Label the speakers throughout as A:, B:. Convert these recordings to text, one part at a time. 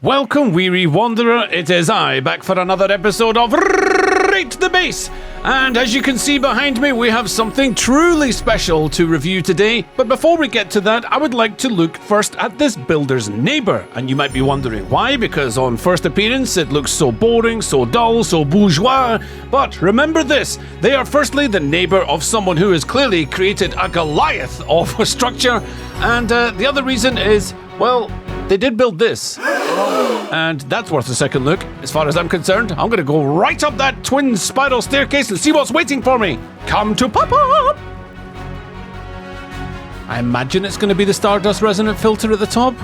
A: Welcome, weary wanderer. It is I, back for another episode of Rate the Base. And as you can see behind me, we have something truly special to review today. But before we get to that, I would like to look first at this builder's neighbor. And you might be wondering why, because on first appearance, it looks so boring, so dull, so bourgeois. But remember this, they are firstly the neighbor of someone who has clearly created a Goliath of a structure. And the other reason is, well, they did build this. And that's worth a second look. As far as I'm concerned, I'm going to go right up that twin spiral staircase and see what's waiting for me. Come to pop up! I imagine it's going to be the Stardust Resonant filter at the top.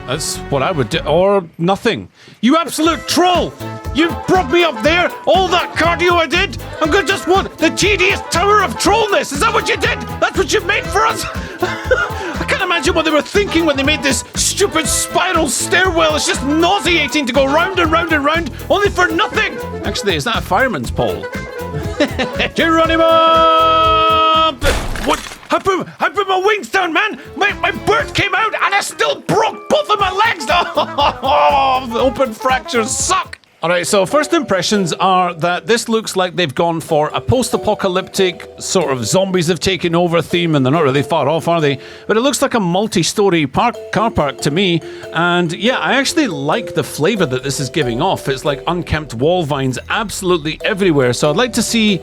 A: That's what I would do. Or nothing. You absolute troll! You brought me up there, all that cardio I did. I'm going to just want the tedious tower of trollness. Is that what you did? That's what you made for us? I can't imagine what they were thinking when they made this stupid spiral stairwell. It's just nauseating to go round and round and round, only for nothing. Actually, is that a fireman's pole? Geronimo! What? I put my wings down, man. My bird came out and I still broke both of my legs. Oh, the open fractures suck. Alright, so first impressions are that this looks like they've gone for a post-apocalyptic sort of zombies have taken over theme, and they're not really far off, are they? But it looks like a multi-story car park to me, and yeah, I actually like the flavour that this is giving off. It's like unkempt wall vines absolutely everywhere, so I'd like to see,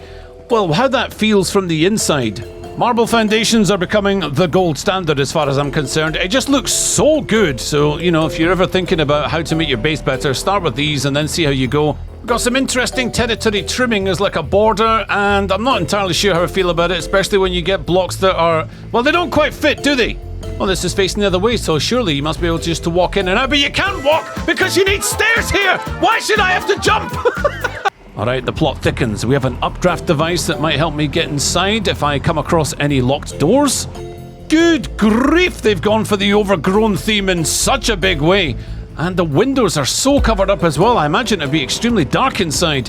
A: well, how that feels from the inside. Marble foundations are becoming the gold standard as far as I'm concerned. It just looks so good. So, you know, if you're ever thinking about how to make your base better, start with these and then see how you go. We've got some interesting territory trimming as like a border, and I'm not entirely sure how I feel about it, especially when you get blocks that are, well, they don't quite fit, do they? Well, this is facing the other way, so surely you must be able just to walk in and out, but you can't walk because you need stairs here. Why should I have to jump? Alright, the plot thickens. We have an updraft device that might help me get inside if I come across any locked doors. Good grief, they've gone for the Overgrown theme in such a big way. And the windows are so covered up as well, I imagine it'd be extremely dark inside.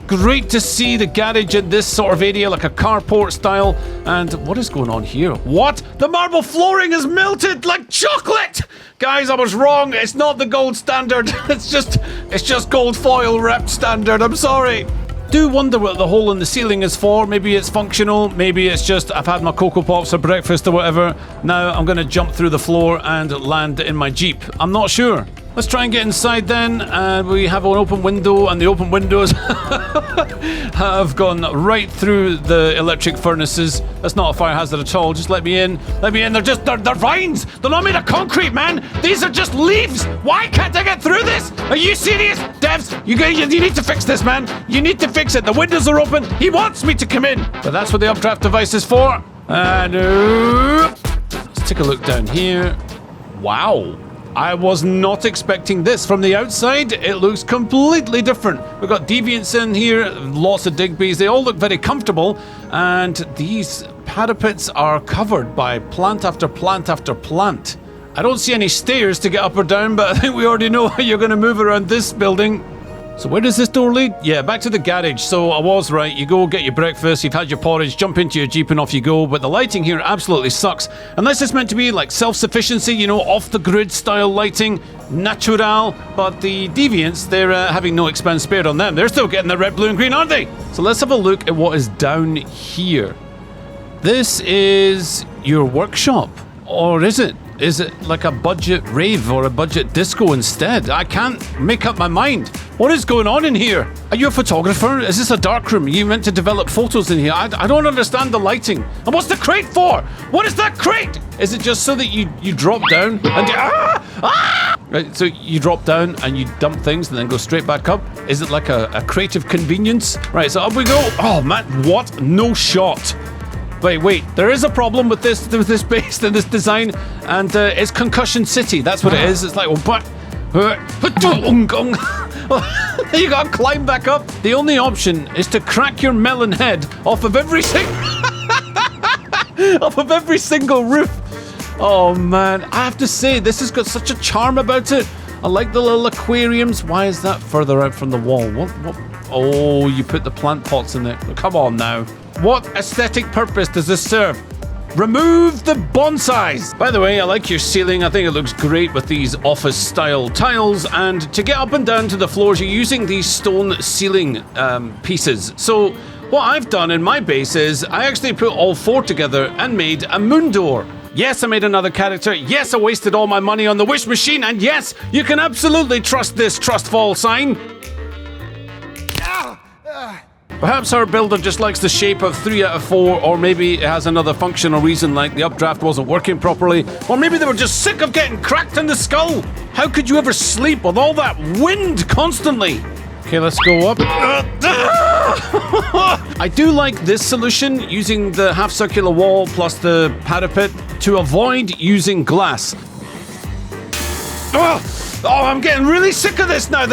A: Great to see the garage in this sort of area, like a carport style. And what is going on here? What? The marble flooring is melted like chocolate! Guys, I was wrong. It's not the gold standard. It's just gold foil wrapped standard. I'm sorry. Do wonder what the hole in the ceiling is for. Maybe it's functional. Maybe it's just I've had my Cocoa Pops for breakfast or whatever. Now I'm going to jump through the floor and land in my Jeep. I'm not sure. Let's try and get inside then. We have an open window, and the open windows have gone right through the electric furnaces. That's not a fire hazard at all. Just let me in. Let me in. They're vines. They're not made of concrete, man. These are just leaves. Why can't I get through this? Are you serious? Devs, you need to fix this, man. You need to fix it. The windows are open. He wants me to come in. But that's what the updraft device is for. And let's take a look down here. Wow. I was not expecting this from the outside. It looks completely different. We've got deviants in here, lots of digbees. They all look very comfortable. And these parapets are covered by plant after plant after plant. I don't see any stairs to get up or down, but I think we already know how you're going to move around this building. So where does this door lead? Yeah, back to the garage. So I was right. You go get your breakfast, you've had your porridge, jump into your Jeep and off you go. But the lighting here absolutely sucks. Unless it's meant to be like self-sufficiency, you know, off-the-grid style lighting, natural. But the deviants, they're having no expense spared on them. They're still getting the red, blue and green, aren't they? So let's have a look at what is down here. This is your workshop. Or is it? Is it like a budget rave or a budget disco instead? I can't make up my mind. What is going on in here? Are you a photographer? Is this a darkroom? Are you meant to develop photos in here? I don't understand the lighting. And what's the crate for? What is that crate? Is it just so that you drop down and Right, so you drop down and you dump things and then go straight back up? Is it like a crate of convenience? Right, so up we go. Oh man, what? No shot. Wait, there is a problem with this base and this design, and it's Concussion City. That's what it is. It's like, you gotta climb back up. The only option is to crack your melon head off of every single roof. Oh man, I have to say, this has got such a charm about it. I like the little aquariums. Why is that further out from the wall? What? Oh, you put the plant pots in there. Come on now. What aesthetic purpose does this serve? Remove the bonsais. By the way, I like your ceiling. I think it looks great with these office-style tiles. And to get up and down to the floors, you're using these stone ceiling pieces. So what I've done in my base is I actually put all 4 together and made a moon door. Yes, I made another character. Yes, I wasted all my money on the wish machine. And yes, you can absolutely trust this trust fall sign. Perhaps our builder just likes the shape of 3 out of 4, or maybe it has another functional reason like the updraft wasn't working properly, or maybe they were just sick of getting cracked in the skull. How could you ever sleep with all that wind constantly? Okay, let's go up. I do like this solution, using the half circular wall plus the parapet to avoid using glass. Oh, I'm getting really sick of this now.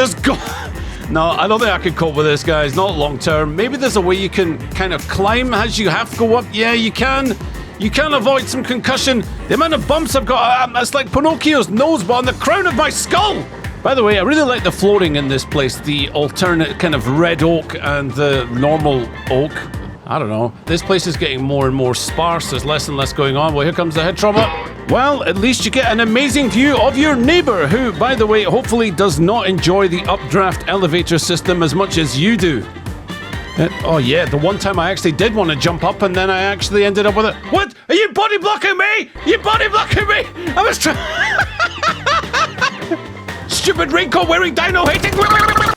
A: No, I don't think I can cope with this, guys. Not long term. Maybe there's a way you can kind of climb as you have to go up. Yeah, you can. You can avoid some concussion. The amount of bumps I've got, it's like Pinocchio's nose, but on the crown of my skull. By the way, I really like the flooring in this place. The alternate kind of red oak and the normal oak. I don't know. This place is getting more and more sparse. There's less and less going on. Well, here comes the head trauma. Well, at least you get an amazing view of your neighbor, who, by the way, hopefully does not enjoy the updraft elevator system as much as you do. Oh yeah, the one time I actually did want to jump up and then I actually ended up with it. What? Are you body blocking me? You body blocking me? I was trying... Stupid raincoat wearing dino hating...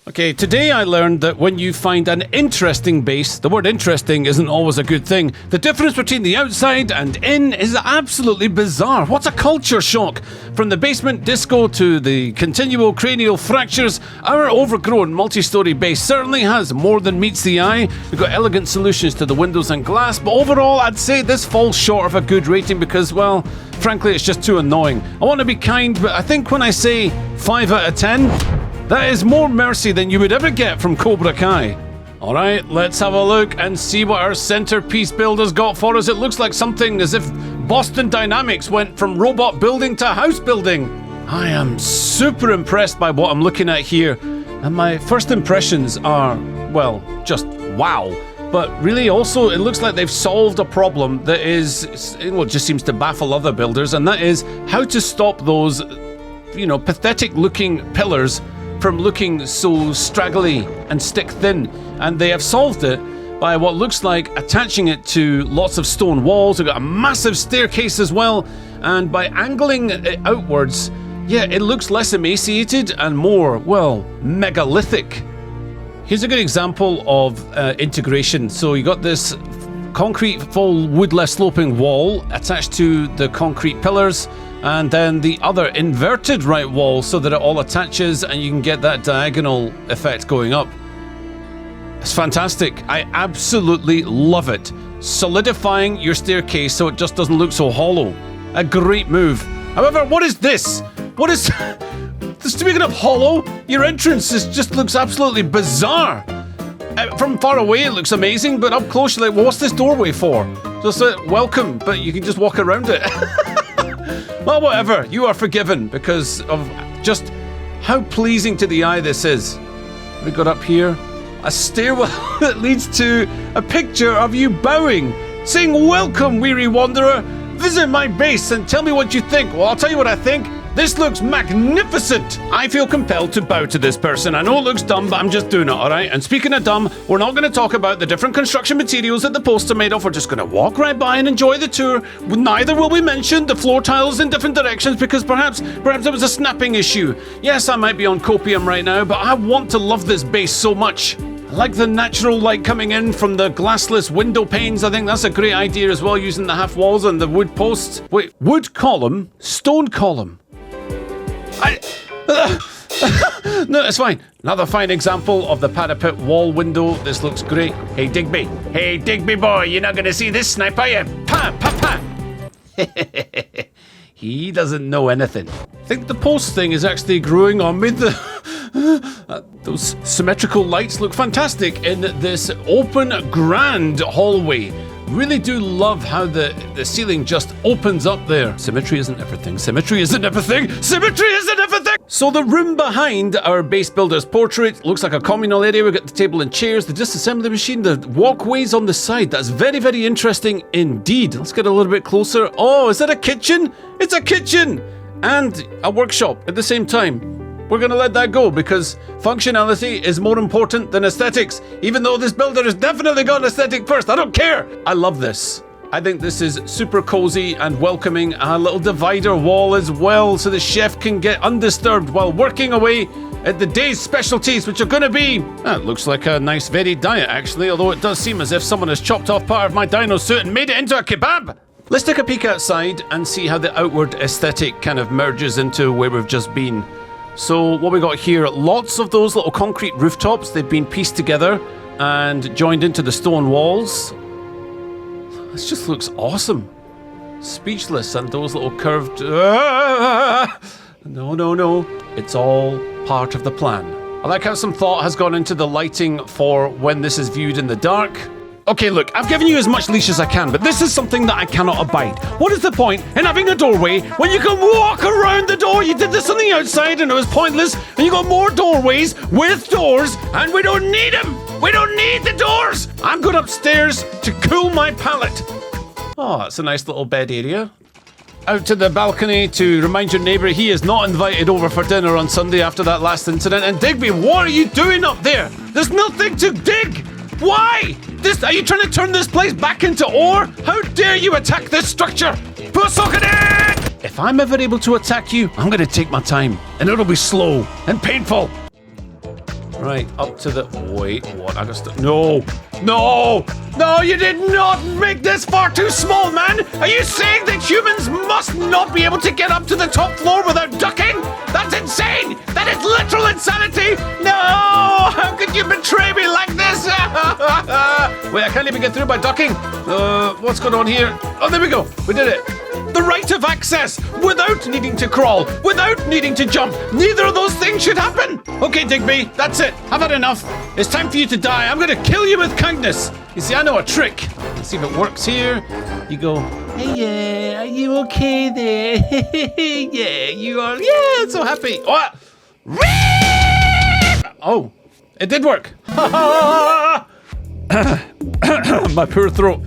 A: Okay, today I learned that when you find an interesting base, the word interesting isn't always a good thing. The difference between the outside and in is absolutely bizarre. What's a culture shock? From the basement disco to the continual cranial fractures, our overgrown multi-story base certainly has more than meets the eye. We've got elegant solutions to the windows and glass, but overall I'd say this falls short of a good rating because, well, frankly, it's just too annoying. I want to be kind, but I think when I say 5 out of 10, that is more mercy than you would ever get from Cobra Kai. Alright, let's have a look and see what our centerpiece builder's got for us. It looks like something as if Boston Dynamics went from robot building to house building. I am super impressed by what I'm looking at here, and my first impressions are, well, just wow. But really also, it looks like they've solved a problem that is, well, just seems to baffle other builders, and that is how to stop those, you know, pathetic looking pillars from looking so straggly and stick thin. And they have solved it by what looks like attaching it to lots of stone walls. We've got a massive staircase as well, and by angling it outwards, yeah, it looks less emaciated and more, well, megalithic. Here's a good example of integration. So you got this concrete full wood-less sloping wall attached to the concrete pillars, and then the other inverted right wall so that it all attaches and you can get that diagonal effect going up. It's fantastic. I absolutely love it. Solidifying your staircase so it just doesn't look so hollow. A great move. However, what is this? What is... Speaking of hollow, your entrance just looks absolutely bizarre. From far away it looks amazing, but up close you're like, well, what's this doorway for? Just welcome, but you can just walk around it. Well, whatever, you are forgiven because of just how pleasing to the eye this is. We got up here, a stairwell that leads to a picture of you bowing, saying, welcome, weary wanderer, visit my base and tell me what you think. Well, I'll tell you what I think. This looks magnificent! I feel compelled to bow to this person. I know it looks dumb, but I'm just doing it, alright? And speaking of dumb, we're not going to talk about the different construction materials that the posts are made of. We're just going to walk right by and enjoy the tour. Neither will we mention the floor tiles in different directions because perhaps there was a snapping issue. Yes, I might be on copium right now, but I want to love this base so much. I like the natural light coming in from the glassless window panes. I think that's a great idea as well, using the half walls and the wood posts. Wait, wood column? Stone column? No, it's fine. Another fine example of the parapet wall window. This looks great. Hey, Digby. Hey, Digby boy, you're not going to see this snipe, are you? Pa, pa, pa. He doesn't know anything. I think the post thing is actually growing on me. Those symmetrical lights look fantastic in this open, grand hallway. Really do love how the ceiling just opens up there. Symmetry isn't everything. Symmetry isn't everything. Symmetry isn't everything. So the room behind our base builder's portrait looks like a communal area. We've got the table and chairs, the disassembly machine, the walkways on the side. That's very, very interesting indeed. Let's get a little bit closer. Oh, is that a kitchen? It's a kitchen and a workshop at the same time. We're going to let that go because functionality is more important than aesthetics. Even though this builder has definitely got an aesthetic first. I don't care. I love this. I think this is super cozy and welcoming. A little divider wall as well so the chef can get undisturbed while working away at the day's specialties, which are going to be... That looks like a nice varied diet, actually, although it does seem as if someone has chopped off part of my dino suit and made it into a kebab. Let's take a peek outside and see how the outward aesthetic kind of merges into where we've just been. So what we got here, lots of those little concrete rooftops. They've been pieced together and joined into the stone walls. This just looks awesome. Speechless. And those little curved... No. It's all part of the plan. I like how some thought has gone into the lighting for when this is viewed in the dark. Okay, look, I've given you as much leash as I can, but this is something that I cannot abide. What is the point in having a doorway when you can walk around the door? You did this on the outside and it was pointless, and you got more doorways with doors, and we don't need them. We don't need the doors. I'm going upstairs to cool my palate. Oh, that's a nice little bed area. Out to the balcony to remind your neighbour he is not invited over for dinner on Sunday after that last incident. And Digby, what are you doing up there? There's nothing to dig. Why? Are you trying to turn this place back into ore? How dare you attack this structure? Put a socket in! If I'm ever able to attack you, I'm going to take my time. And it'll be slow and painful. Right, up to the... Wait, what? I just... No, you did not make this far too small, man! Are you saying that humans must not be able to get up to the top floor without ducking? That's insane! That is literal insanity! No! How could you betray me like this? Wait, I can't even get through by ducking. What's going on here? Oh, there we go. We did it. The right of access without needing to crawl, without needing to jump. Neither of those things should happen. Okay, Digby, that's it. I've had enough. It's time for you to die. I'm going to kill you with kindness. You see, I know a trick. Let's see if it works here. You go, hey, yeah, are you okay there? Yeah, you are. Yeah, so happy. What? Oh, it did work. My poor throat.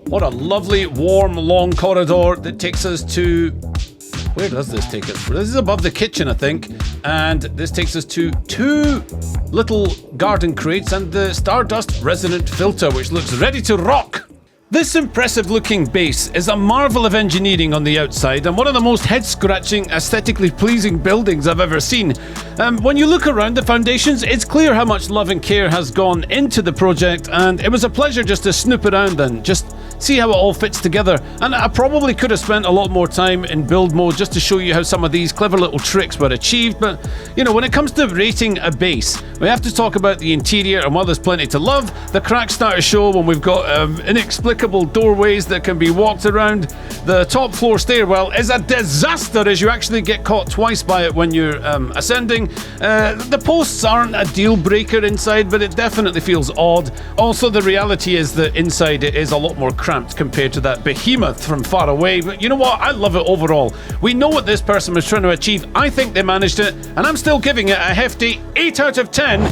A: What a lovely, warm, long corridor that takes us to... Where does this take us? This is above the kitchen, I think. And this takes us to 2 little garden crates and the Stardust Resonant Filter, which looks ready to rock. This impressive-looking base is a marvel of engineering on the outside and one of the most head-scratching, aesthetically pleasing buildings I've ever seen. When you look around the foundations, it's clear how much love and care has gone into the project, and it was a pleasure just to snoop around and just see how it all fits together. And I probably could have spent a lot more time in build mode just to show you how some of these clever little tricks were achieved, but you know, when it comes to rating a base, we have to talk about the interior, and while there's plenty to love, the cracks start to show when we've got inexplicable doorways that can be walked around. The top floor stairwell is a disaster as you actually get caught twice by it when you're ascending. The posts aren't a deal breaker inside, but it definitely feels odd. Also, the reality is that inside it is a lot more cramped compared to that behemoth from far away. But you know what? I love it overall. We know what this person was trying to achieve. I think they managed it, and I'm still giving it a hefty 8 out of 10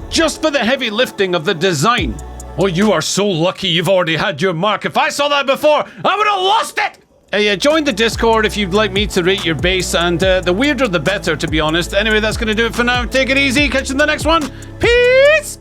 A: just for the heavy lifting of the design. Oh, you are so lucky you've already had your mark. If I saw that before, I would have lost it! Yeah, join the Discord if you'd like me to rate your base, and the weirder the better, to be honest. Anyway, that's going to do it for now. Take it easy. Catch you in the next one. Peace!